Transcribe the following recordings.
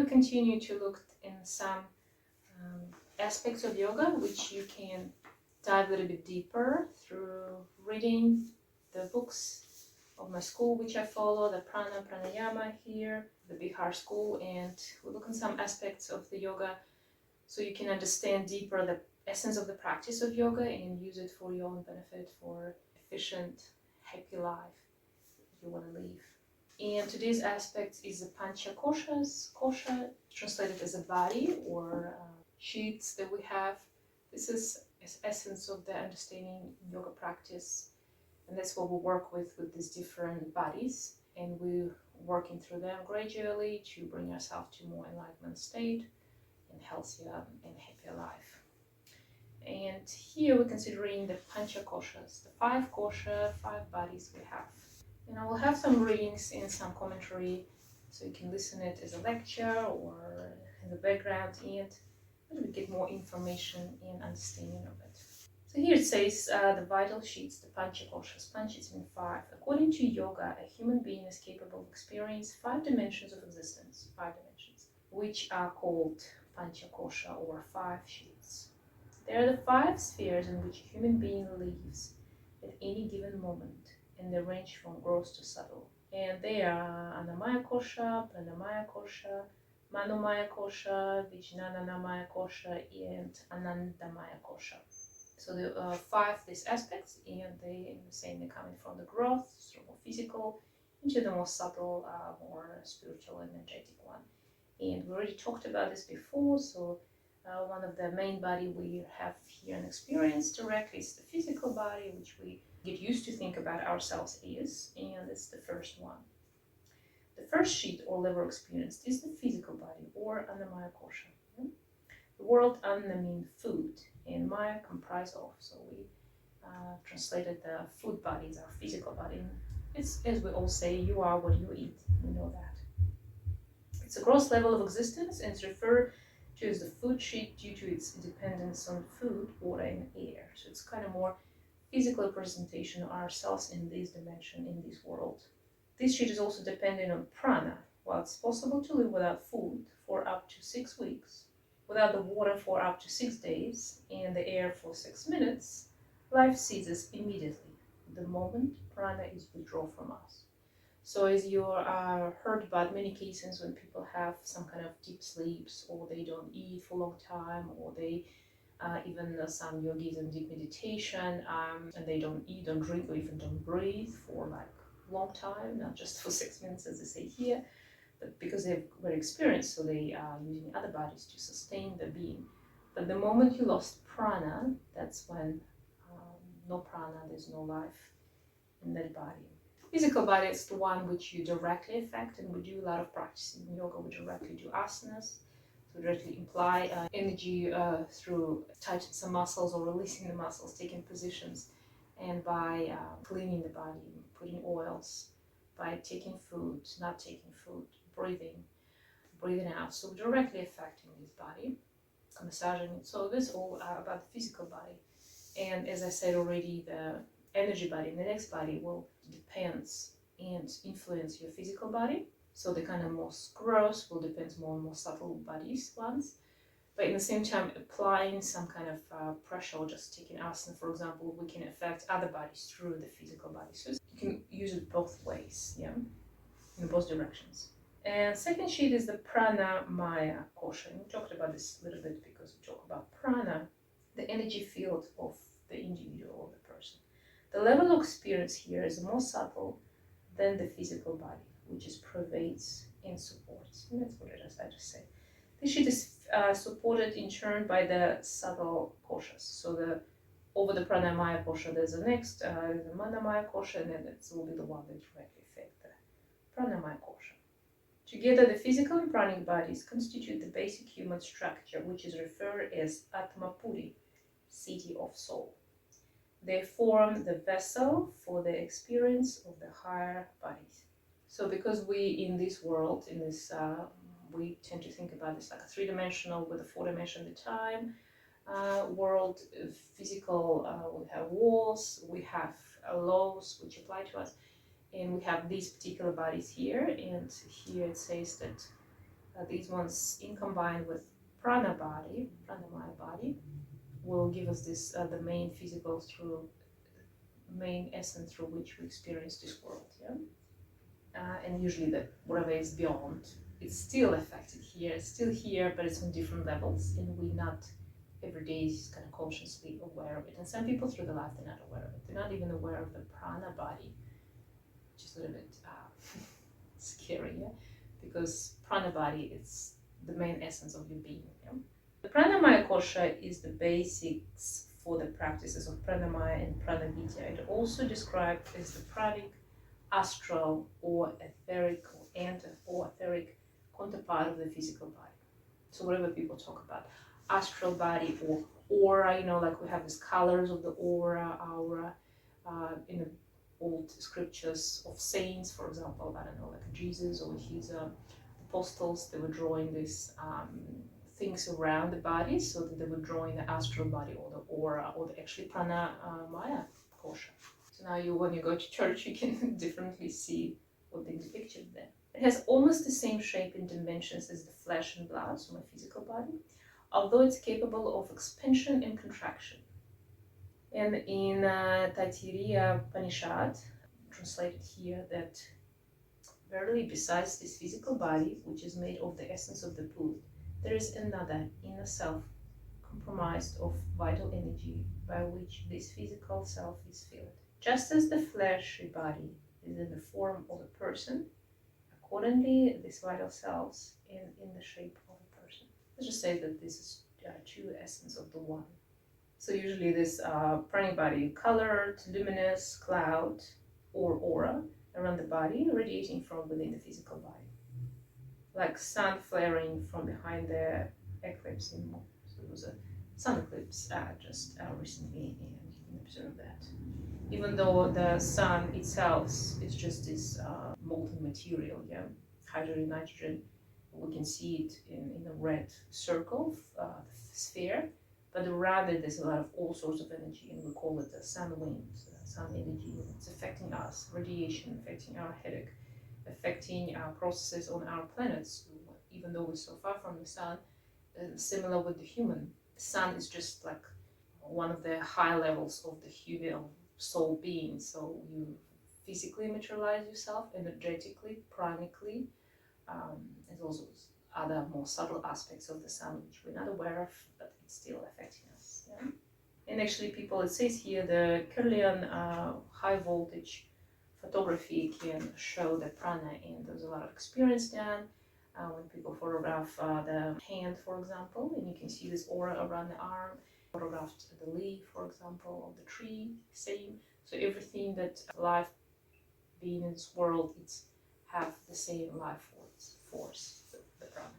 continue to look in some aspects of yoga, which you can dive a little bit deeper through reading the books of my school, which I follow, the Prana, Pranayama here, the Bihar school, and we look at some aspects of the yoga so you can understand deeper the essence of the practice of yoga and use it for your own benefit, for efficient, happy life you want to live. And today's aspect is the Pancha Koshas. Kosha, translated as a body or sheaths that we have. This is essence of the understanding yoga practice, and that's what we work with these different bodies, and we're working through them gradually to bring ourselves to more enlightenment state and healthier and happier life. And here we're considering the Pancha Koshas, the 5 kosha, 5 bodies we have. And I will have some readings and some commentary so you can listen it as a lecture or in the background and maybe get more information and understanding of it. So here it says the vital sheaths, the Pancha Koshas. Pancha means 5. According to yoga, a human being is capable of experiencing 5 dimensions of existence, 5 dimensions, which are called Pancha Kosha or 5 sheaths. They are the 5 spheres in which a human being lives at any given moment, and they range from gross to subtle. And they are Annamaya kosha, Pranamaya kosha, Manomaya kosha, Vijnanamaya kosha, and Anandamaya kosha. So the 5 these aspects, and they saying they're coming from the growth, so more physical, into the more subtle, more spiritual, energetic one. And we already talked about this before. So one of the main body we have here and experience directly is the physical body, which we get used to think about ourselves as, and it's the first one. The first sheath or level experienced is the physical body or Annamaya kosha. The word Anna means food, and Maya comprise of. So we translated the food body as our physical body. It's, as we all say, you are what you eat. We know that. It's a gross level of existence, and it's referred to as the food sheath due to its dependence on food, water, and air. So it's kind of more physical representation of ourselves in this dimension, in this world. This sheet is also dependent on prana. While it's possible to live without food for up to 6 weeks, without the water for up to 6 days, and the air for 6 minutes, life ceases immediately the moment prana is withdrawn from us. So as you heard about many cases when people have some kind of deep sleeps, or they don't eat for a long time, or they even some yogis in deep meditation, and they don't eat, don't drink, or even don't breathe for like long time, not just for 6 minutes as they say here, but because they're very experienced, so they are using other bodies to sustain the being. But the moment you lost prana, that's when no prana, there's no life in that body. Physical body is the one which you directly affect, and we do a lot of practice in yoga. We directly do asanas, so directly imply energy through tightening some muscles or releasing the muscles, taking positions, and by cleaning the body, putting oils, by taking food, not taking food, breathing out. So directly affecting this body, massaging it. So this is all about the physical body. And as I said already, the energy body, the next body will depends and influence your physical body. So the kind of most gross will depend more on more subtle bodies ones. But in the same time, applying some kind of pressure, or just taking asana, for example, we can affect other bodies through the physical body. So you can use it both ways, yeah, in both directions. And second sheet is the Pranamaya kosha. And we talked about this a little bit because we talk about prana, the energy field of the individual, of the person. The level of experience here is more subtle than the physical body, which is pervades and supports. And that's what I just said. This sheet is supported in turn by the subtle koshas. So over the Pranamaya kosha, there's the next, the Manomaya kosha, and then it will be the one that directly affect the Pranamaya kosha. Together, the physical and pranic bodies constitute the basic human structure, which is referred as Atmapuri, city of soul. They form the vessel for the experience of the higher bodies. So because we in this world, in this we tend to think about this like a 3-dimensional with a 4-dimension at a time world, physical, we have walls, we have laws which apply to us, and we have these particular bodies here, and here it says that These ones, in combined with Prana body, Pranamaya body, will give us this the main physical through main essence through which we experience this world. Yeah, and usually that whatever is beyond, it's still affected here. It's still here, but it's on different levels, and we're not every day kind of consciously aware of it. And some people through the life they're not aware of it. They're not even aware of the Prana body, which is a little bit scary, yeah, because Prana body is the main essence of your being. Yeah? The Pranamaya kosha is the basics for the practices of Pranamaya and Pranavitya. It also described as the pranic, astral, or etheric, or etheric counterpart of the physical body. So whatever people talk about, astral body or aura, you know, like we have these colors of the aura, in the old scriptures of saints, for example, I don't know, like Jesus or his apostles, they were drawing these things around the body, so that they were drawing the astral body or the aura or the actually Pranamaya kosha. So now when you go to church, you can differently see what they depicted there. It has almost the same shape and dimensions as the flesh and blood, so my physical body, although it's capable of expansion and contraction. And in Taittiriya Upanishad, translated here, that verily besides this physical body, which is made of the essence of the Buddha, there is another inner self comprised of vital energy by which this physical self is filled. Just as the fleshy body is in the form of a person, accordingly, these vital selves in the shape of a person. Let's just say that this is two essence of the one. So usually this pranic body, colored, luminous cloud or aura around the body, radiating from within the physical body, like sun flaring from behind the eclipse in Moon. So it was a sun eclipse just recently, and you can observe that. Even though the sun itself is just this molten material, yeah, hydrogen, nitrogen, we can see it in a red circle, sphere, but around it there's a lot of all sorts of energy, and we call it the sun wind, sun energy. It's affecting us, radiation, affecting our headache, affecting our processes on our planets, even though we're so far from the sun. Similar with the human, the sun is just like one of the high levels of the human soul being. So you physically materialize yourself, energetically, pranically. There's also other more subtle aspects of the sun which we're not aware of, but it's still affecting us. Yeah? And actually, people, it says here, the Kirlian high voltage photography can show the prana, and there's a lot of experience done when people photograph the hand, for example, and you can see this aura around the arm. Photographed the leaf, for example, of the tree, same. So everything that life being in this world, it's have the same life force, the prana,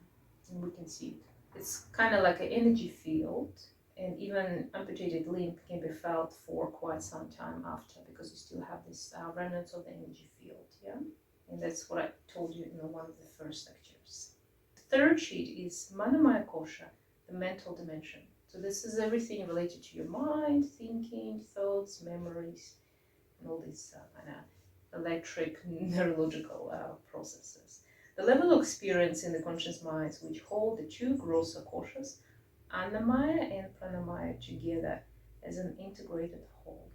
and we can see it. It's kind of like an energy field, and even amputated limb can be felt for quite some time after, because you still have this remnants of the energy field, yeah? And that's what I told you in one of the first lectures. The third sheet is Manomaya kosha, the mental dimension. So this is everything related to your mind, thinking, thoughts, memories, and all these kind of electric neurological processes. The level of experience in the conscious minds which hold the two grosser koshas, Annamaya and Pranamaya, together as an integrated whole.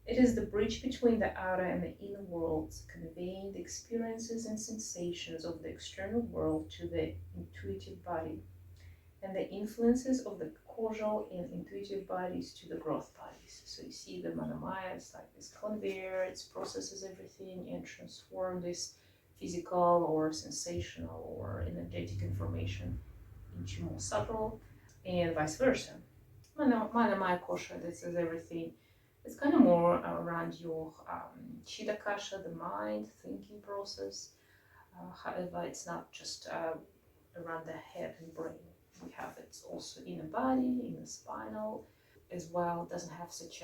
It is the bridge between the outer and the inner worlds, conveying the experiences and sensations of the external world to the intuitive body, and the influences of the causal and intuitive bodies to the growth bodies. So you see the Manomaya is like this conveyor, it processes everything and transforms this physical or sensational or energetic information into more subtle, and vice versa. Manomaya kosha, this is everything. It's kind of more around your chitta kasha, the mind, thinking process. However, it's not just around the head and brain. We have it also in the body, in the spinal as well. It doesn't have such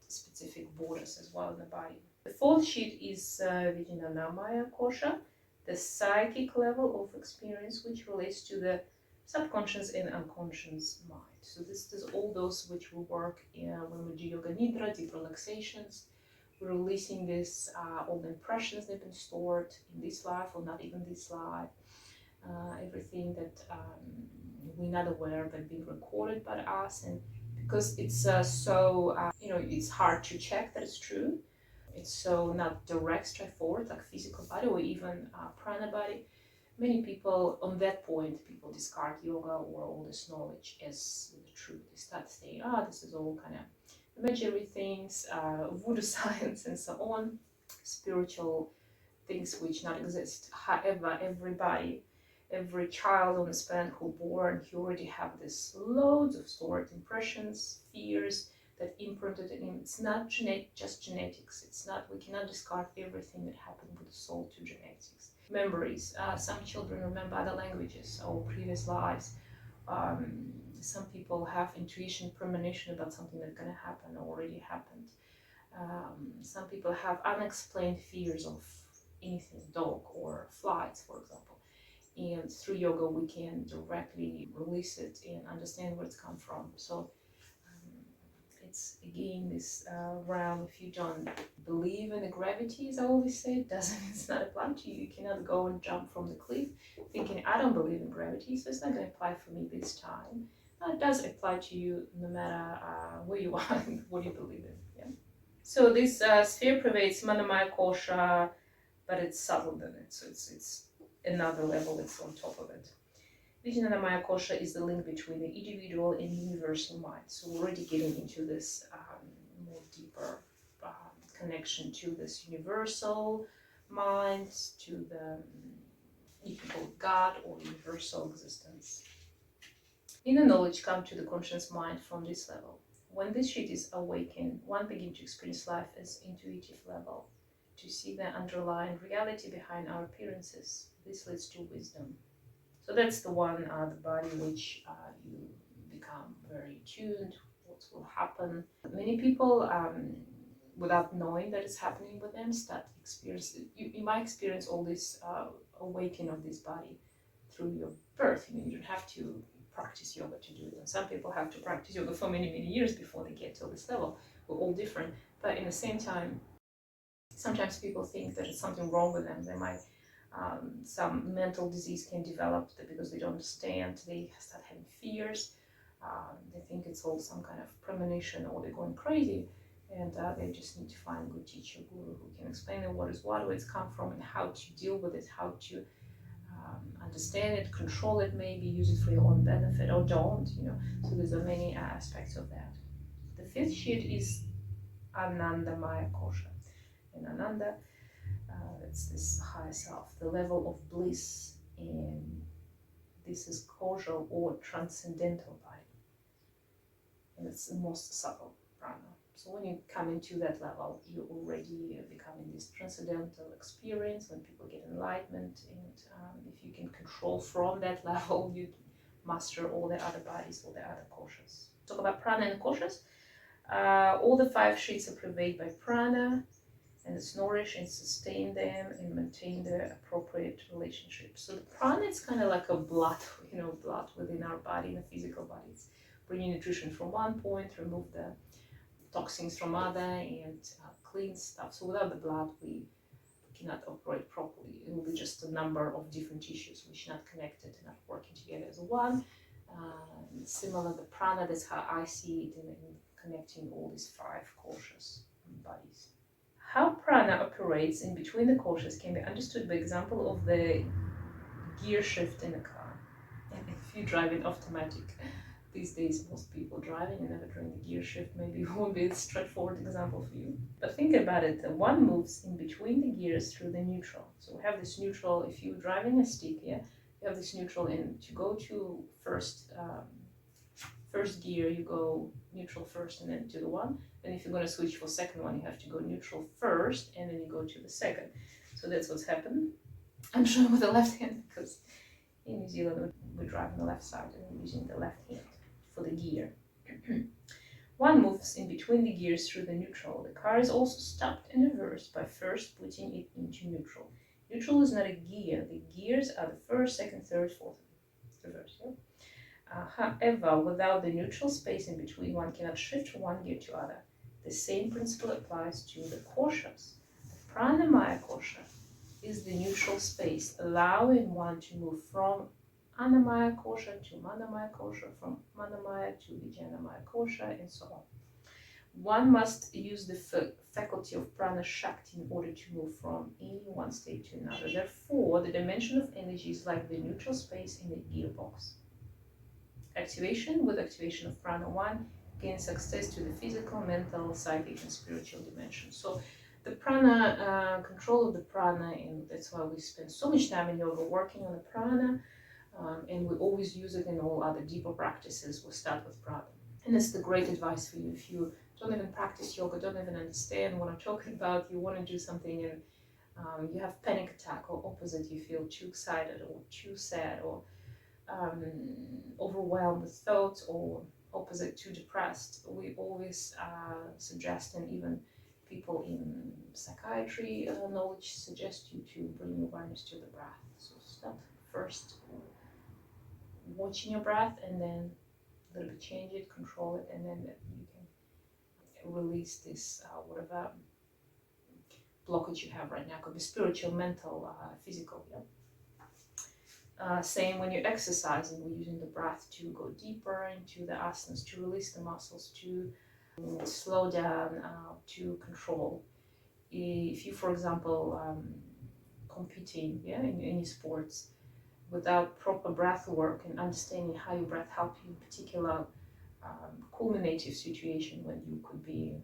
specific borders as well in the body. The fourth sheet is Vijnanamaya kosha, the psychic level of experience which relates to the subconscious and unconscious mind. So this is all those which will work when we do yoga nidra, deep relaxations. We're releasing this all the impressions that have been stored in this life or not even this life. everything that we're not aware but being recorded by us. And because it's it's hard to check that it's true. It's so not direct, straightforward, like physical body or even prana body. Many people on that point, people discard yoga or all this knowledge as the truth. They start saying, this is all kind of imaginary things, voodoo science and so on, spiritual things which not exist. However, every child on this planet who born, he already have this loads of stored impressions, fears that imprinted in him. It's not just genetics. It's not, we cannot discard everything that happened with the soul to genetics. Memories. Some children remember other languages or previous lives. Some people have intuition, premonition about something that's going to happen or already happened. Some people have unexplained fears of anything, dog or flies, for example. And through yoga, we can directly release it and understand where it's come from. So it's again this realm. If you don't believe in the gravity, as I always say, it's not apply to you. You cannot go and jump from the cliff thinking, I don't believe in gravity, so it's not going to apply for me this time. No, it does apply to you no matter where you are and what you believe in. Yeah. So this sphere pervades Manomaya kosha, but it's subtle than it. So it's another level that's on top of it. Vijnanamaya kosha is the link between the individual and universal mind. So we're already getting into this more deeper connection to this universal mind, to the you can call it God or universal existence. Inner knowledge comes to the conscious mind from this level. When this sheath is awakened, one begins to experience life as intuitive level, to see the underlying reality behind our appearances. This leads to wisdom. So that's the one, the body which you become very tuned, what will happen. Many people, without knowing that it's happening with them, start experiencing, you might experience all this awakening of this body through your birth. You don't have to practice yoga to do it. And some people have to practice yoga for many, many years before they get to this level. We're all different. But in the same time, sometimes people think that it's something wrong with them. They might, some mental disease can develop because they don't understand. They start having fears. They think it's all some kind of premonition or they're going crazy. And they just need to find a good teacher, guru, who can explain what is what, where it's come from, and how to deal with it, how to understand it, control it, maybe use it for your own benefit, or don't, So there's many aspects of that. The fifth sheath is Anandamaya kosha. And Ananda, it's this higher self, the level of bliss, and this is causal or transcendental body. And it's the most subtle prana. So when you come into that level, you already become in this transcendental experience when people get enlightenment. And if you can control from that level, you master all the other bodies, all the other koshas. Talk about prana and koshas. All the 5 sheaths are pervaded by prana, and it's nourish and sustain them and maintain the appropriate relationship. So the prana is kind of like a blood, blood within our body, the physical bodies. Bringing nutrition from one point, remove the toxins from other, and clean stuff. So without the blood, we cannot operate properly. It will be just a number of different tissues which are not connected, not working together as one. Similar the prana, that's how I see it in connecting all these 5 koshas bodies. How prana operates in between the koshas can be understood by example of the gear shift in a car. And if you drive it automatic, these days most people driving and never doing the gear shift maybe won't be a straightforward example for you. But think about it, one moves in between the gears through the neutral. So we have this neutral, if you're driving a stick, you have this neutral, and to go to first gear, you go neutral first and then to the one. And if you're going to switch for second one, you have to go neutral first and then you go to the second. So that's what's happened. I'm showing with the left hand because in New Zealand we drive on the left side and we're using the left hand for the gear. One moves in between the gears through the neutral. The car is also stopped and reversed by first putting it into neutral. Neutral is not a gear. The gears are the first, second, third, fourth. Reverse. Yeah? However, without the neutral space in between, one cannot shift from one gear to other. The same principle applies to the koshas. The Pranamaya kosha is the neutral space, allowing one to move from Annamaya kosha to Manomaya kosha, from Manomaya to Vijnanamaya kosha, and so on. One must use the faculty of Prana Shakti in order to move from any one state to another. Therefore, the dimension of energy is like the neutral space in the gearbox. Activation with activation of Prana 1 gains access to the physical, mental, psychic, and spiritual dimension. So the Prana, control of the Prana, and that's why we spend so much time in yoga working on the Prana, and we always use it in all other deeper practices. We start with Prana. And it's the great advice for you if you don't even practice yoga, don't even understand what I'm talking about, you want to do something and you have panic attack, or opposite, you feel too excited or too sad, or overwhelmed with thoughts, or opposite, too depressed. We always suggest, and even people in psychiatry knowledge suggest you to bring your awareness to the breath. So start first watching your breath, and then a little bit change it, control it, and then you can release this whatever blockage you have right now. It could be spiritual, mental, physical. Yeah. Same when you're exercising, we're using the breath to go deeper into the asanas, to release the muscles, to slow down, to control. If you, for example, competing, in any sports, without proper breath work and understanding how your breath helps you in particular culminative situation, when you could be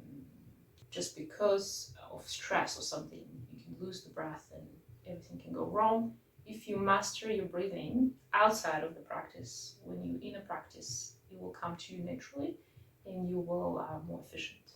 just because of stress or something, you can lose the breath and everything can go wrong. If you master your breathing outside of the practice, when you're in a practice, it will come to you naturally and you will more efficient.